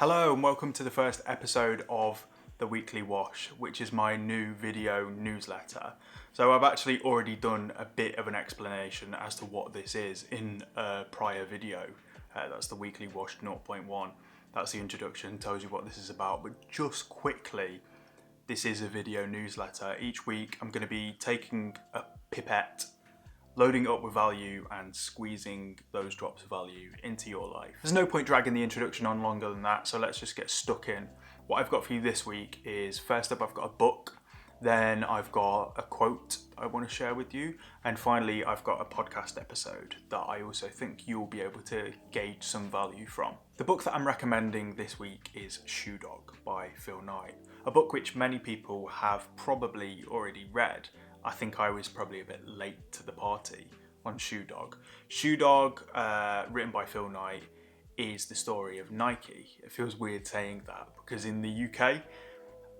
Hello and welcome to the first episode of The Weekly Wash, which is my new video newsletter. So I've actually already done a bit of an explanation as to what this is in a prior video. That's The Weekly Wash 0.1. That's the introduction, tells you what this is about. But just quickly, this is a video newsletter. Each week I'm going to be taking a pipette, loading it up with value and squeezing those drops of value into your life. There's no point dragging the introduction on longer than that, so let's just get stuck in. What I've got for you this week is, first up, I've got a book, then I've got a quote I want to share with you, and finally I've got a podcast episode that I also think you'll be able to gauge some value from. The book that I'm recommending this week is Shoe Dog by Phil Knight, a book which many people have probably already read. I think I was probably a bit late to the party on Shoe Dog. Shoe Dog, written by Phil Knight, is the story of Nike. It feels weird saying that because in the UK,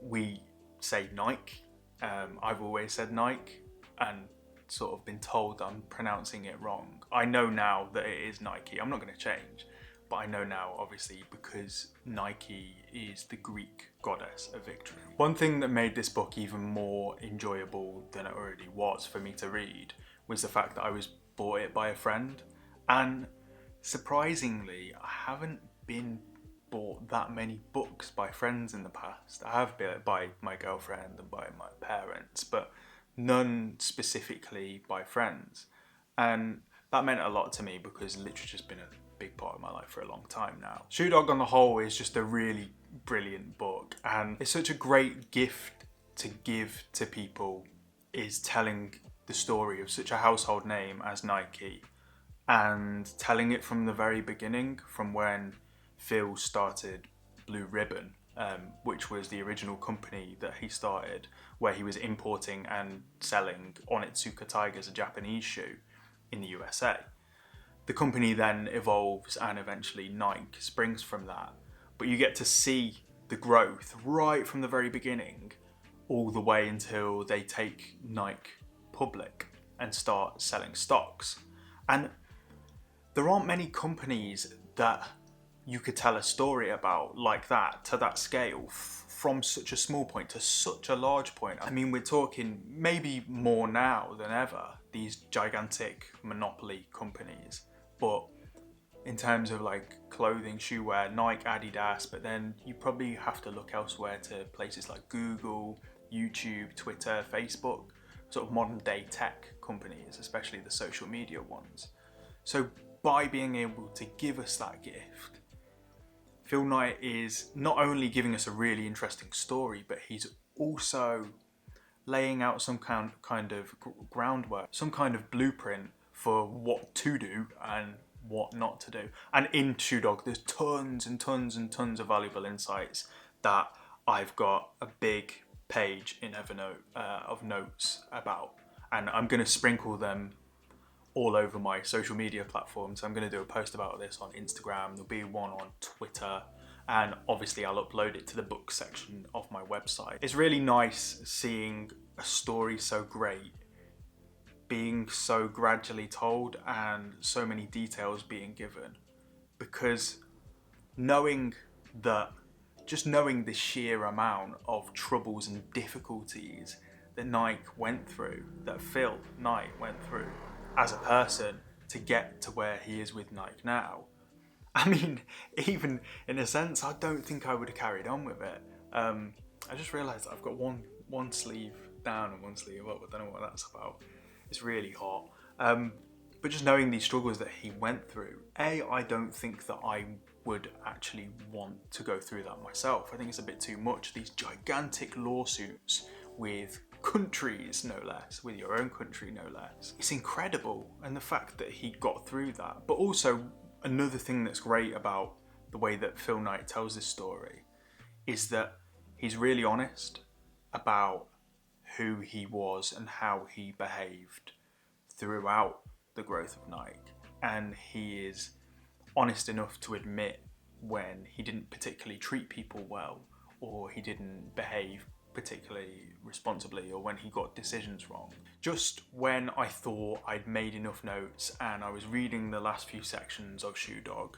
we say Nike. I've always said Nike and sort of been told I'm pronouncing it wrong. I know now that it is Nike. I'm not going to change, but I know now, obviously, because Nike is the Greek goddess of victory. One thing that made this book even more enjoyable than it already was for me to read was the fact that I was bought it by a friend. And surprisingly, I haven't been bought that many books by friends in the past. I have been by my girlfriend and by my parents, but none specifically by friends. And that meant a lot to me because literature's been a big part of my life for a long time now. Shoe Dog on the whole is just a really brilliant book, and it's such a great gift to give to people, is telling the story of such a household name as Nike and telling it from the very beginning, from when Phil started Blue Ribbon, which was the original company that he started, where he was importing and selling Onitsuka Tigers, a Japanese shoe, in the USA. The company then evolves and eventually Nike springs from that. But you get to see the growth right from the very beginning all the way until they take Nike public and start selling stocks. And there aren't many companies that you could tell a story about like that, to that scale, from such a small point to such a large point. I mean, we're talking maybe more now than ever, these gigantic monopoly companies. But in terms of like clothing, shoe wear, Nike, Adidas, but then you probably have to look elsewhere to places like Google, YouTube, Twitter, Facebook, sort of modern day tech companies, especially the social media ones. So by being able to give us that gift, Phil Knight is not only giving us a really interesting story, but he's also laying out some kind of groundwork, some kind of blueprint for what to do and what not to do. And in Shoe Dog, there's tons and tons and tons of valuable insights that I've got a big page in Evernote of notes about. And I'm going to sprinkle them all over my social media platforms. I'm going to do a post about this on Instagram. There'll be one on Twitter. And obviously I'll upload it to the book section of my website. It's really nice seeing a story so great being so gradually told and so many details being given, because knowing the sheer amount of troubles and difficulties that Nike went through, that Phil Knight went through as a person to get to where he is with Nike now. I mean, even in a sense, I don't think I would have carried on with it. I just realised I've got one sleeve down and one sleeve up. I don't know what that's about. It's really hot. But just knowing these struggles that he went through, I don't think that I would actually want to go through that myself. I think it's a bit too much. These gigantic lawsuits with countries, no less, with your own country, no less. It's incredible. And the fact that he got through that. But also, another thing that's great about the way that Phil Knight tells this story is that he's really honest about who he was and how he behaved throughout the growth of Nike. And he is honest enough to admit when he didn't particularly treat people well, or he didn't behave particularly responsibly, or when he got decisions wrong. Just when I thought I'd made enough notes and I was reading the last few sections of Shoe Dog,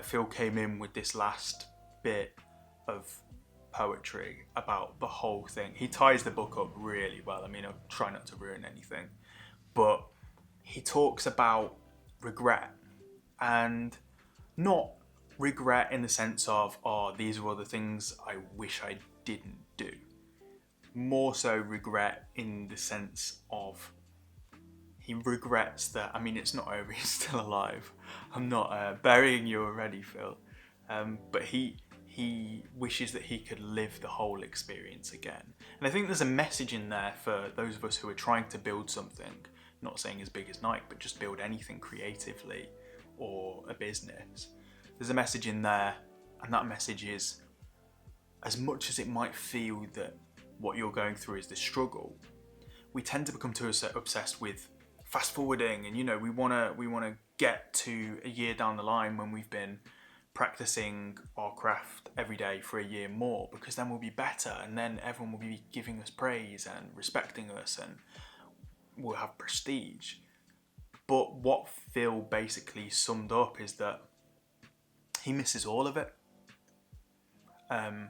Phil came in with this last bit of poetry about the whole thing. He ties the book up really well. I mean, I'll try not to ruin anything, but he talks about regret, and not regret in the sense of, oh, these are all the things I wish I didn't do. More so regret in the sense of he regrets that, I mean, it's not over, he's still alive. I'm not burying you already, Phil. But he wishes that he could live the whole experience again. And I think there's a message in there for those of us who are trying to build something, not saying as big as Nike, but just build anything creatively or a business. There's a message in there, and that message is, as much as it might feel that what you're going through is the struggle, we tend to become too obsessed with fast forwarding, and we want to get to a year down the line when we've been practicing our craft every day for a year more, because then we'll be better, and then everyone will be giving us praise and respecting us, and we'll have prestige. But what Phil basically summed up is that he misses all of it. And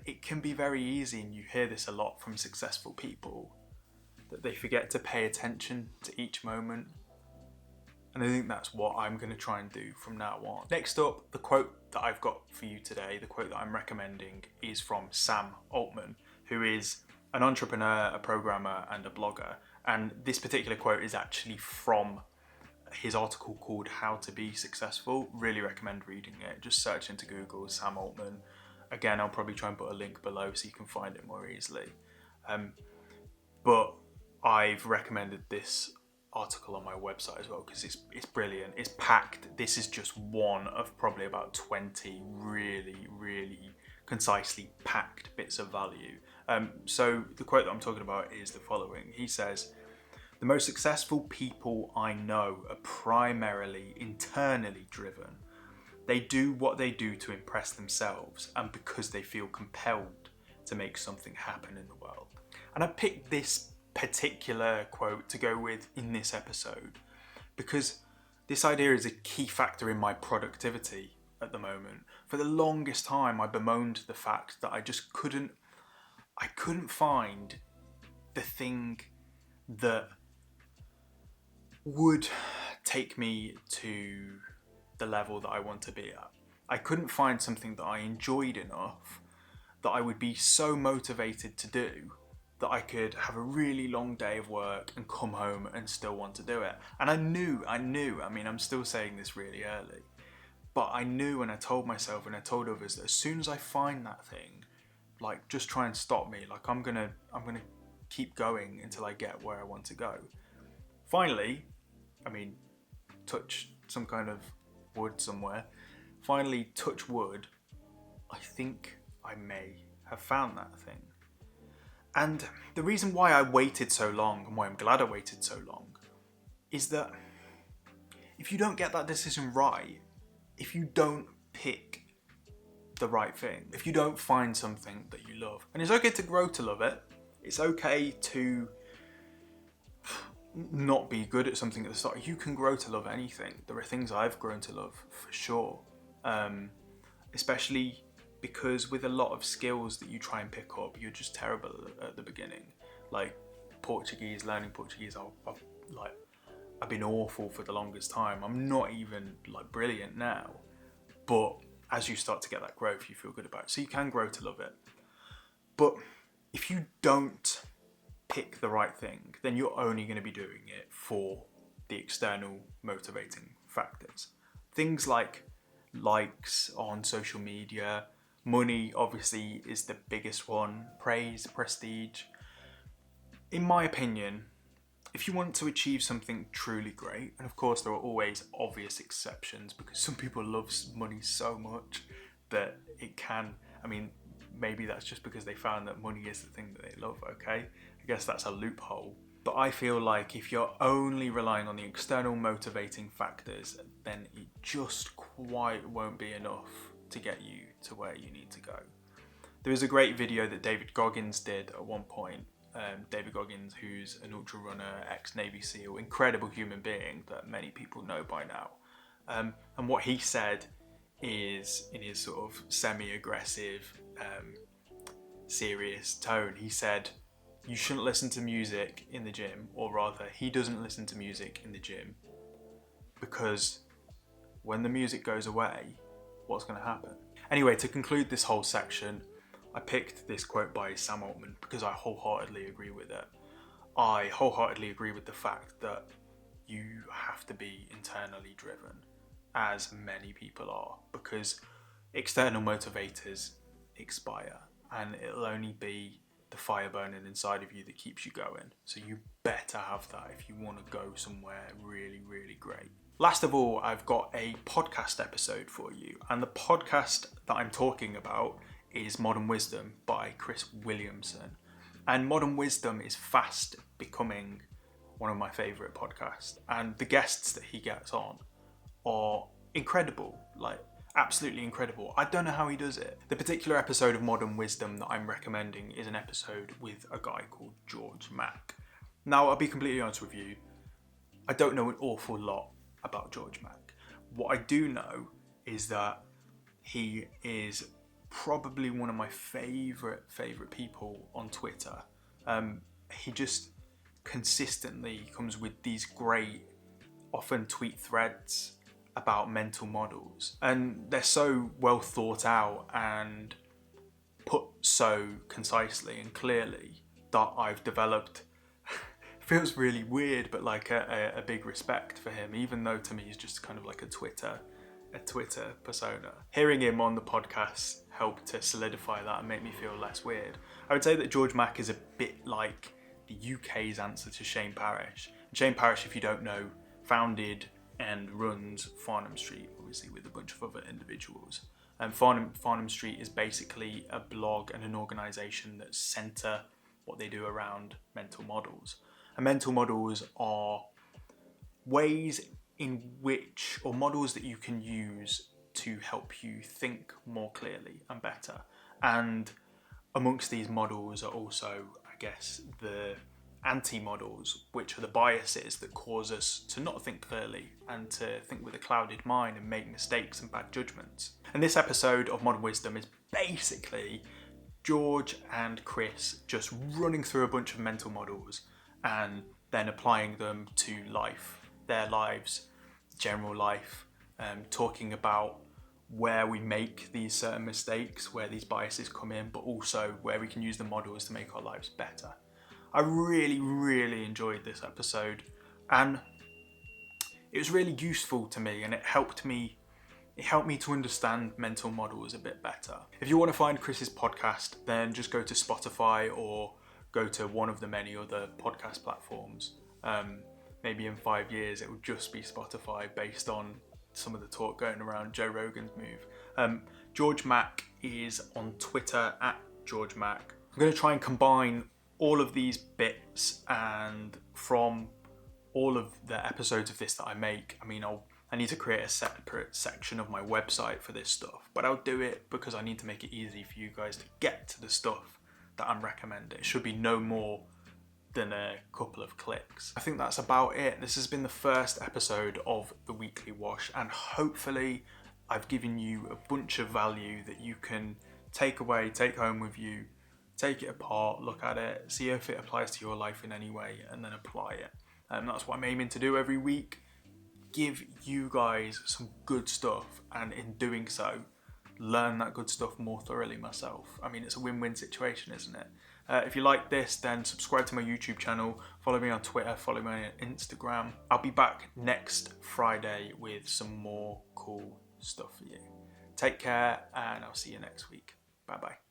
it can be very easy, and you hear this a lot from successful people, that they forget to pay attention to each moment. And I think that's what I'm going to try and do from now on. Next up, the quote that I've got for you today, the quote that I'm recommending, is from Sam Altman, who is an entrepreneur, a programmer, and a blogger. And this particular quote is actually from his article called How to Be Successful. Really recommend reading it. Just search into Google Sam Altman. Again, I'll probably try and put a link below so you can find it more easily. But I've recommended this article on my website as well because it's brilliant. It's packed. This is just one of probably about 20 really, really concisely packed bits of value. So the quote that I'm talking about is the following. He says, "The most successful people I know are primarily internally driven. They do what they do to impress themselves and because they feel compelled to make something happen in the world." And I picked this particular quote to go with in this episode because this idea is a key factor in my productivity at the moment. For the longest time, I bemoaned the fact that I couldn't find the thing that would take me to the level that I want to be at. I couldn't find something that I enjoyed enough that I would be so motivated to do that I could have a really long day of work and come home and still want to do it. And I knew, I mean, I'm still saying this really early, but I knew, and I told myself and I told others that as soon as I find that thing, like, just try and stop me. Like, I'm gonna keep going until I get where I want to go. Finally, I mean, touch some kind of wood somewhere. Finally, touch wood, I think I may have found that thing. And the reason why I waited so long, and why I'm glad I waited so long, is that if you don't get that decision right, if you don't pick the right thing, if you don't find something that you love, and it's okay to grow to love it, it's okay to not be good at something at the start. You can grow to love anything. There are things I've grown to love for sure, especially because with a lot of skills that you try and pick up, you're just terrible at the beginning. Like Portuguese, learning Portuguese, I've been awful for the longest time. I'm not even like brilliant now, but as you start to get that growth, you feel good about it. So you can grow to love it. But if you don't pick the right thing, then you're only going to be doing it for the external motivating factors. Things like likes on social media, money obviously is the biggest one, praise, prestige. In my opinion, if you want to achieve something truly great, and of course there are always obvious exceptions because some people love money so much that it can, I mean, maybe that's just because they found that money is the thing that they love, okay? I guess that's a loophole. But I feel like if you're only relying on the external motivating factors, then it just quite won't be enough to get you to where you need to go. There was a great video that David Goggins did at one point. David Goggins, who's an ultra runner, ex-Navy SEAL, incredible human being that many people know by now. And what he said is in his sort of semi-aggressive, serious tone. He said, you shouldn't listen to music in the gym, or rather, he doesn't listen to music in the gym because when the music goes away, what's going to happen? Anyway, to conclude this whole section, I picked this quote by Sam Altman because I wholeheartedly agree with it. I wholeheartedly agree with the fact that you have to be internally driven, as many people are, because external motivators expire and it'll only be the fire burning inside of you that keeps you going. So you better have that if you want to go somewhere really, really great. Last of all, I've got a podcast episode for you, and the podcast that I'm talking about is Modern Wisdom by Chris Williamson. And Modern Wisdom is fast becoming one of my favourite podcasts, and the guests that he gets on are incredible, like absolutely incredible. I don't know how he does it. The particular episode of Modern Wisdom that I'm recommending is an episode with a guy called George Mack. Now, I'll be completely honest with you, I don't know an awful lot about George Mack. What I do know is that he is probably one of my favourite people on Twitter. He just consistently comes with these great, often tweet threads about mental models, and they're so well thought out and put so concisely and clearly that I've developed feels really weird, but like a big respect for him, even though to me he's just kind of like a Twitter persona. Hearing him on the podcast helped to solidify that and make me feel less weird. I would say that George Mack is a bit like the UK's answer to Shane Parrish. And Shane Parrish, if you don't know, founded and runs Farnham Street, obviously with a bunch of other individuals. And Farnham Street is basically a blog and an organisation that centre what they do around mental models. And mental models are ways in which, or models that you can use to help you think more clearly and better. And amongst these models are also, I guess, the anti-models, which are the biases that cause us to not think clearly and to think with a clouded mind and make mistakes and bad judgments. And this episode of Modern Wisdom is basically George and Chris just running through a bunch of mental models and then applying them to life, their lives, general life, talking about where we make these certain mistakes, where these biases come in, but also where we can use the models to make our lives better. I really, really enjoyed this episode, and it was really useful to me, and it helped me to understand mental models a bit better. If you want to find Chris's podcast, then just go to Spotify or go to one of the many other podcast platforms. Maybe in 5 years it will just be Spotify based on some of the talk going around Joe Rogan's move. George Mack is on Twitter at George Mack. I'm going to try and combine all of these bits, and from all of the episodes of this that I make, I need to create a separate section of my website for this stuff, but I'll do it because I need to make it easy for you guys to get to the stuff that I'm recommending. It should be no more than a couple of clicks. I think that's about it. This has been the first episode of the Weekly Wash, and hopefully I've given you a bunch of value that you can take away, take home with you, take it apart, look at it, see if it applies to your life in any way, and then apply it. And that's what I'm aiming to do every week. Give you guys some good stuff, and in doing so, learn that good stuff more thoroughly myself. It's a win-win situation, isn't it? If you like this, then subscribe to my YouTube channel, follow me on Twitter, follow me on Instagram. I'll be back next Friday with some more cool stuff for you. Take care, and I'll see you next week. Bye-bye.